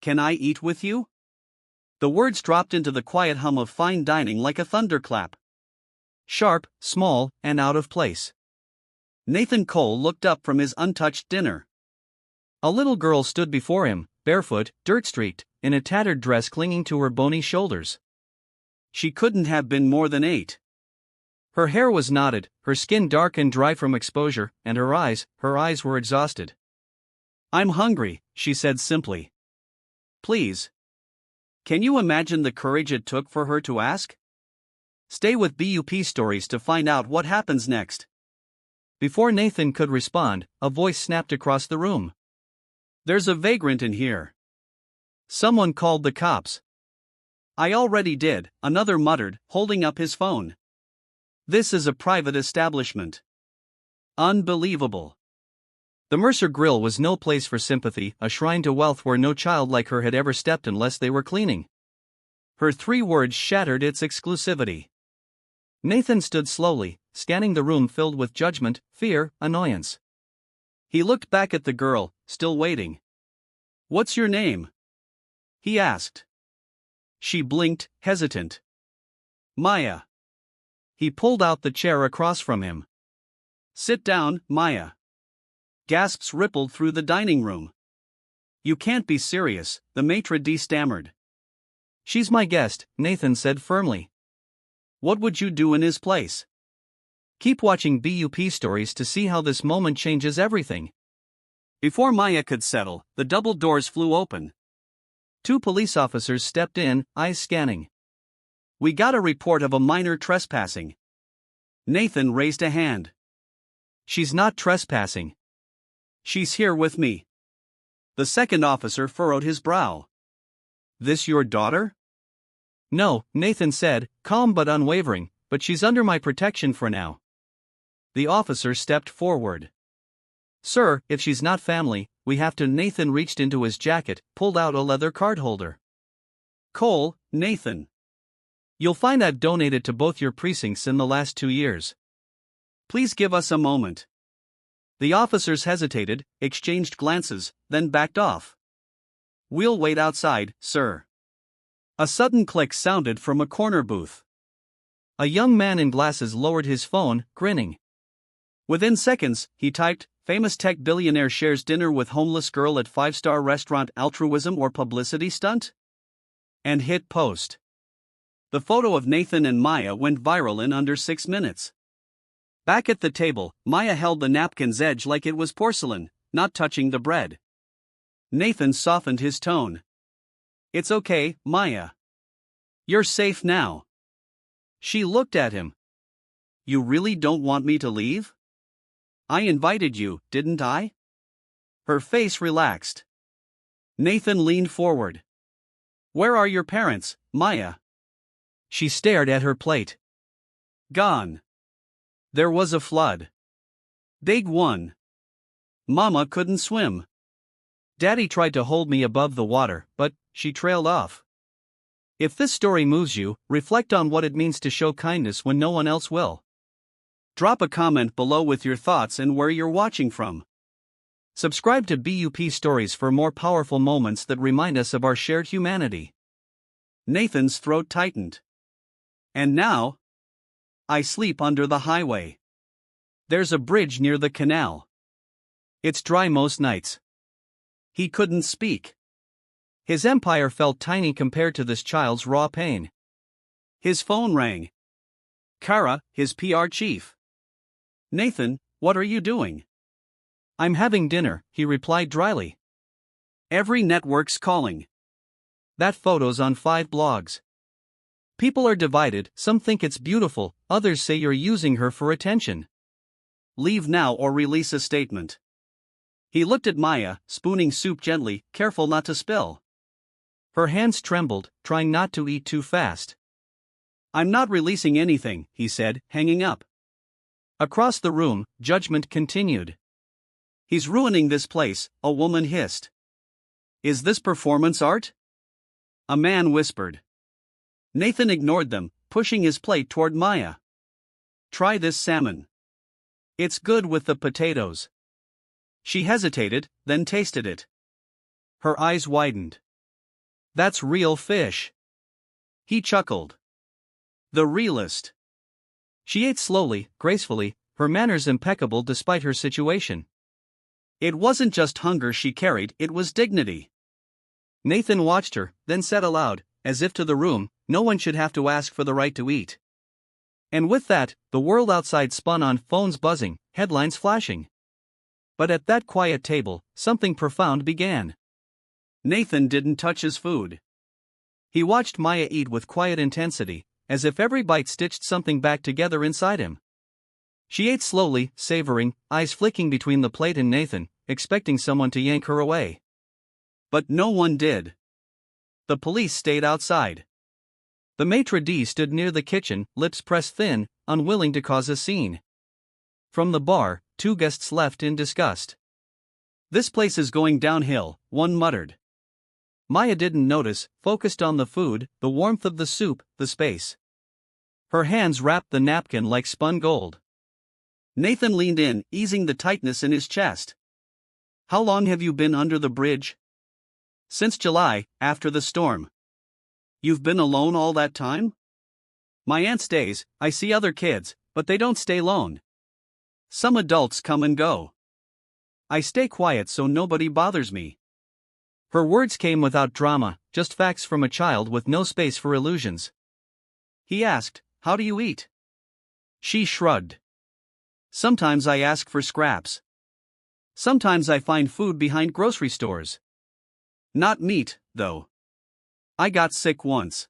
Can I eat with you? The words dropped into the quiet hum of fine dining like a thunderclap. Sharp, small, and out of place. Nathan Cole looked up from his untouched dinner. A little girl stood before him, barefoot, dirt-streaked, in a tattered dress clinging to her bony shoulders. She couldn't have been more than 8. Her hair was knotted, her skin dark and dry from exposure, and her eyes were exhausted. "I'm hungry," she said simply. "Please." Can you imagine the courage it took for her to ask? Stay with Bup Stories to find out what happens next. Before Nathan could respond, a voice snapped across the room. "There's a vagrant in here." Someone called the cops. "I already did," another muttered, holding up his phone. "This is a private establishment." Unbelievable. The Mercer Grill was no place for sympathy, a shrine to wealth where no child like her had ever stepped unless they were cleaning. Her 3 words shattered its exclusivity. Nathan stood slowly, scanning the room filled with judgment, fear, annoyance. He looked back at the girl, still waiting. "What's your name?" he asked. She blinked, hesitant. "Maya." He pulled out the chair across from him. "Sit down, Maya." Gasps rippled through the dining room. "You can't be serious," the maitre d' stammered. "She's my guest," Nathan said firmly. "What would you do in his place?" Keep watching Bup Stories to see how this moment changes everything. Before Maya could settle, the double doors flew open. 2 police officers stepped in, eyes scanning. "We got a report of a minor trespassing." Nathan raised a hand. "She's not trespassing. She's here with me." The second officer furrowed his brow. "This your daughter?" "No," Nathan said, calm but unwavering, "but she's under my protection for now." The officer stepped forward. "Sir, if she's not family, we have to." Nathan reached into his jacket, pulled out a leather card holder. "Cole, Nathan. You'll find that donated to both your precincts in the last 2 years. Please give us a moment." The officers hesitated, exchanged glances, then backed off. "We'll wait outside, sir." A sudden click sounded from a corner booth. A young man in glasses lowered his phone, grinning. Within seconds, he typed, "Famous tech billionaire shares dinner with homeless girl at 5-star restaurant, altruism or publicity stunt?" and hit post. The photo of Nathan and Maya went viral in under 6 minutes. Back at the table, Maya held the napkin's edge like it was porcelain, not touching the bread. Nathan softened his tone. "It's okay, Maya. You're safe now." She looked at him. "You really don't want me to leave? I invited you, didn't I?" Her face relaxed. Nathan leaned forward. "Where are your parents, Maya?" She stared at her plate. "Gone. There was a flood. Big one. Mama couldn't swim. Daddy tried to hold me above the water, but she trailed off." If this story moves you, reflect on what it means to show kindness when no one else will. Drop a comment below with your thoughts and where you're watching from. Subscribe to Bup Stories for more powerful moments that remind us of our shared humanity. Nathan's throat tightened. "And now, I sleep under the highway. There's a bridge near the canal. It's dry most nights." He couldn't speak. His empire felt tiny compared to this child's raw pain. His phone rang. Kara, his PR chief. "Nathan, what are you doing?" "I'm having dinner," he replied dryly. "Every network's calling." "That photo's on 5 blogs. People are divided, some think it's beautiful, others say you're using her for attention. Leave now or release a statement." He looked at Maya, spooning soup gently, careful not to spill. Her hands trembled, trying not to eat too fast. "I'm not releasing anything," he said, hanging up. Across the room, judgment continued. "He's ruining this place," a woman hissed. "Is this performance art?" a man whispered. Nathan ignored them, pushing his plate toward Maya. "Try this salmon. It's good with the potatoes." She hesitated, then tasted it. Her eyes widened. That's real fish. He chuckled. The realest. She ate slowly, gracefully, her manners impeccable despite her situation. It wasn't just hunger she carried, it was dignity. Nathan watched her, then said aloud, as if to the room, no one should have to ask for the right to eat. And with that, the world outside spun on, phones buzzing, headlines flashing. But at that quiet table, something profound began. Nathan didn't touch his food. He watched Maya eat with quiet intensity, as if every bite stitched something back together inside him. She ate slowly, savoring, eyes flicking between the plate and Nathan, expecting someone to yank her away. But no one did. The police stayed outside. The maitre d' stood near the kitchen, lips pressed thin, unwilling to cause a scene. From the bar, 2 guests left in disgust. This place is going downhill, one muttered. Maya didn't notice, focused on the food, the warmth of the soup, the space. Her hands wrapped the napkin like spun gold. Nathan leaned in, easing the tightness in his chest. How long have you been under the bridge? Since July, after the storm. You've been alone all that time? My aunt stays, I see other kids, but they don't stay lone. Some adults come and go. I stay quiet so nobody bothers me. Her words came without drama, just facts from a child with no space for illusions. He asked, how do you eat? She shrugged. Sometimes I ask for scraps. Sometimes I find food behind grocery stores. Not meat, though. I got sick once.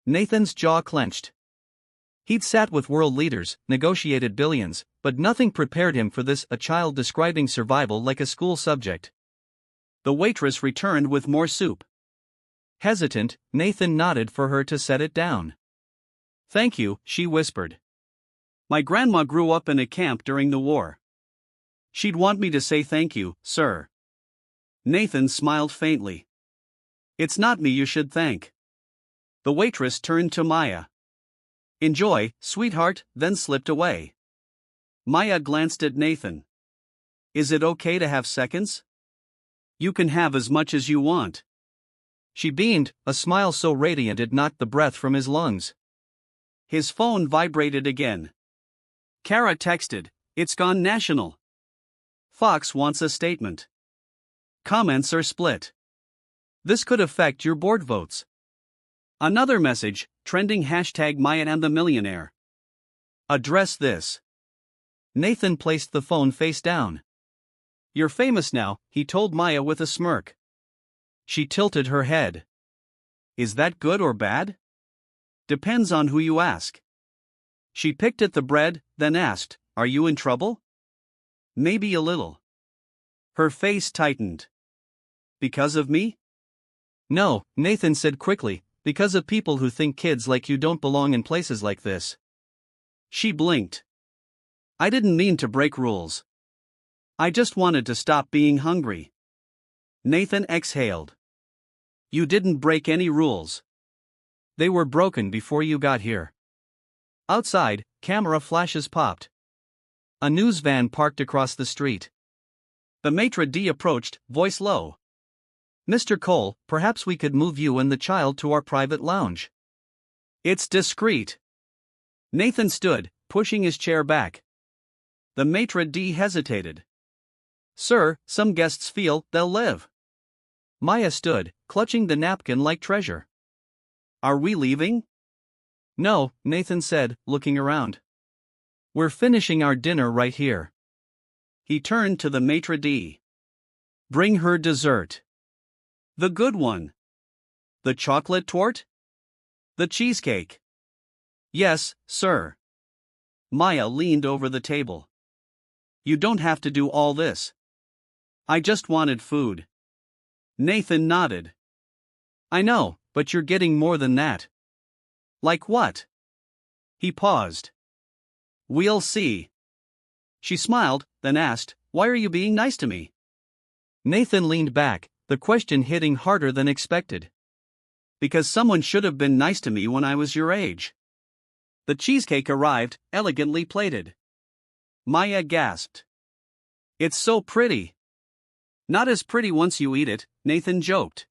Nathan's jaw clenched. He'd sat with world leaders, negotiated billions, but nothing prepared him for this, a child describing survival like a school subject. The waitress returned with more soup. Hesitant, Nathan nodded for her to set it down. Thank you, she whispered. My grandma grew up in a camp during the war. She'd want me to say thank you, sir. Nathan smiled faintly. It's not me you should thank. The waitress turned to Maya. Enjoy, sweetheart, then slipped away. Maya glanced at Nathan. Is it okay to have seconds? You can have as much as you want. She beamed, a smile so radiant it knocked the breath from his lungs. His phone vibrated again. Kara texted, it's gone national. Fox wants a statement. Comments are split. This could affect your board votes. Another message, trending hashtag Maya and the millionaire. Address this. Nathan placed the phone face down. You're famous now, he told Maya with a smirk. She tilted her head. Is that good or bad? Depends on who you ask. She picked at the bread, then asked, are you in trouble? Maybe a little. Her face tightened. Because of me? No, Nathan said quickly, because of people who think kids like you don't belong in places like this. She blinked. I didn't mean to break rules. I just wanted to stop being hungry. Nathan exhaled. You didn't break any rules. They were broken before you got here. Outside, camera flashes popped. A news van parked across the street. The maitre d' approached, voice low. Mr. Cole, perhaps we could move you and the child to our private lounge. It's discreet. Nathan stood, pushing his chair back. The maitre d' hesitated. Sir, some guests feel they'll live. Maya stood, clutching the napkin like treasure. Are we leaving? No, Nathan said, looking around. We're finishing our dinner right here. He turned to the maitre d'. Bring her dessert. The good one. The chocolate torte? The cheesecake. Yes, sir. Maya leaned over the table. You don't have to do all this. I just wanted food. Nathan nodded. I know, but you're getting more than that. Like what? He paused. We'll see. She smiled, then asked, why are you being nice to me? Nathan leaned back, the question hitting harder than expected. Because someone should have been nice to me when I was your age. The cheesecake arrived, elegantly plated. Maya gasped. It's so pretty. Not as pretty once you eat it, Nathan joked.